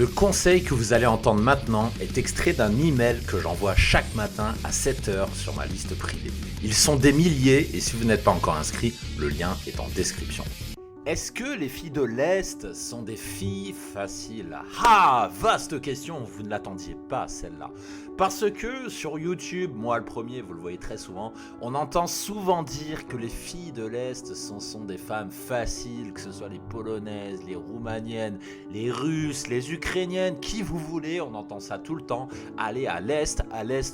Le conseil que vous allez entendre maintenant est extrait d'un email que j'envoie chaque matin à 7h sur ma liste privée. Ils sont des milliers et si vous n'êtes pas encore inscrit, le lien est en description. Est-ce que les filles de l'Est sont des filles faciles? Ah, vaste question, vous ne l'attendiez pas celle-là. Parce que sur YouTube, moi le premier, vous le voyez très souvent, on entend souvent dire que les filles de l'Est sont des femmes faciles, que ce soit les Polonaises, les Roumaniennes, les Russes, les Ukrainiennes, qui vous voulez, on entend ça tout le temps. Allez à l'Est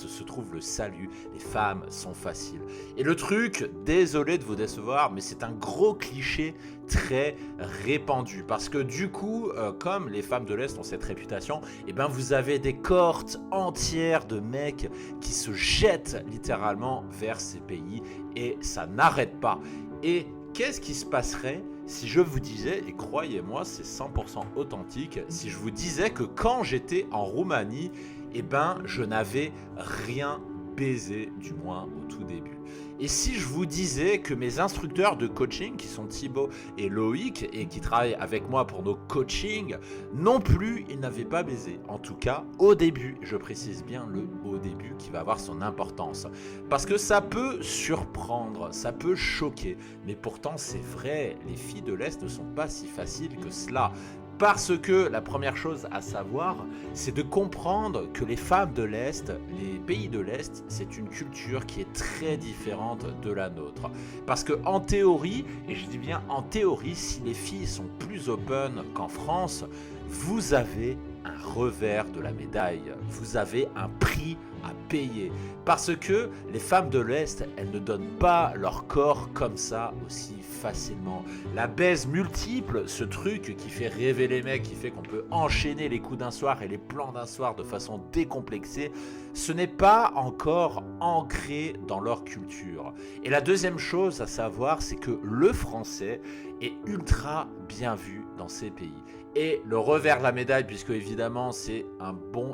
se trouve le salut, les femmes sont faciles. Et le truc, désolé de vous décevoir, mais c'est un gros cliché très répandu parce que du coup comme les femmes de l'Est ont cette réputation, et ben vous avez des cohortes entières de mecs qui se jettent littéralement vers ces pays et ça n'arrête pas. Et qu'est-ce qui se passerait si je vous disais, et croyez-moi c'est 100% authentique, si je vous disais que quand j'étais en Roumanie, et ben je n'avais rien baisé, du moins au tout début. Et si je vous disais que mes instructeurs de coaching, qui sont Thibaut et Loïc, et qui travaillent avec moi pour nos coachings, non plus, ils n'avaient pas baisé. En tout cas, au début, je précise bien le au début qui va avoir son importance. Parce que ça peut surprendre, ça peut choquer. Mais pourtant, c'est vrai, les filles de l'Est ne sont pas si faciles que cela. Parce que la première chose à savoir, c'est de comprendre que les femmes de l'Est, les pays de l'Est, c'est une culture qui est très différente de la nôtre. Parce que en théorie, et je dis bien en théorie, si les filles sont plus open qu'en France, vous avez un revers de la médaille, vous avez un prix à payer. Parce que les femmes de l'Est, elles ne donnent pas leur corps comme ça aussi facilement. La baise multiple, ce truc qui fait rêver les mecs, qui fait qu'on peut enchaîner les coups d'un soir et les plans d'un soir de façon décomplexée, ce n'est pas encore ancré dans leur culture. Et la deuxième chose à savoir, c'est que le français est ultra bien vu dans ces pays. Et le revers de la médaille, puisque évidemment c'est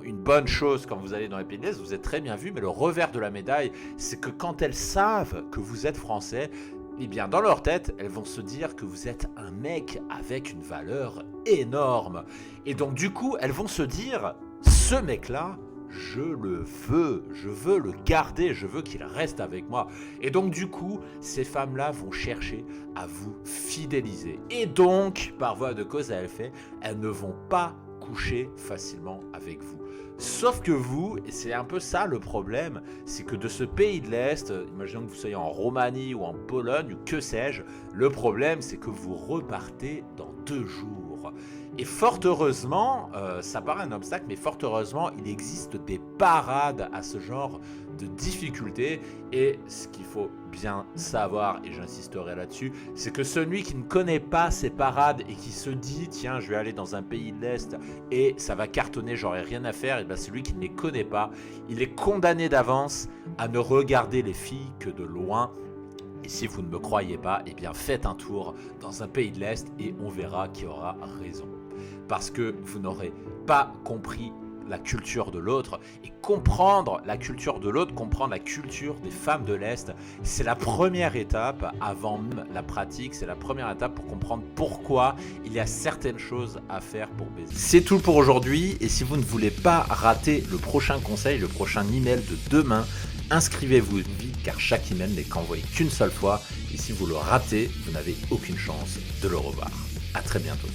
une bonne chose quand vous allez dans les pays de l'Est, vous êtes très bien vu, mais le revers de la médaille, c'est que quand elles savent que vous êtes français, eh bien dans leur tête, elles vont se dire que vous êtes un mec avec une valeur énorme. Et donc du coup, elles vont se dire, ce mec-là, je veux le garder, je veux qu'il reste avec moi. Et donc du coup, ces femmes-là vont chercher à vous fidéliser. Et donc, par voie de cause à effet, elles ne vont pas coucher facilement avec vous. Sauf que vous, et c'est un peu ça le problème, c'est que de ce pays de l'Est, imaginons que vous soyez en Roumanie ou en Pologne, ou que sais-je, le problème c'est que vous repartez dans 2 jours. Et fort heureusement, ça paraît un obstacle, mais fort heureusement, il existe des parades à ce genre de difficultés. Et ce qu'il faut bien savoir, et j'insisterai là-dessus, c'est que celui qui ne connaît pas ces parades et qui se dit, tiens, je vais aller dans un pays de l'Est et ça va cartonner, j'aurai rien à faire, et bien celui qui ne les connaît pas, il est condamné d'avance à ne regarder les filles que de loin. Et si vous ne me croyez pas, eh bien faites un tour dans un pays de l'Est et on verra qui aura raison. Parce que vous n'aurez pas compris la culture de l'autre. Et comprendre la culture de l'autre, comprendre la culture des femmes de l'Est, c'est la première étape avant même la pratique. C'est la première étape pour comprendre pourquoi il y a certaines choses à faire pour baiser. C'est tout pour aujourd'hui. Et si vous ne voulez pas rater le prochain conseil, le prochain email de demain, inscrivez-vous vite car chaque email n'est qu'envoyé qu'une seule fois et si vous le ratez, vous n'avez aucune chance de le revoir. À très bientôt.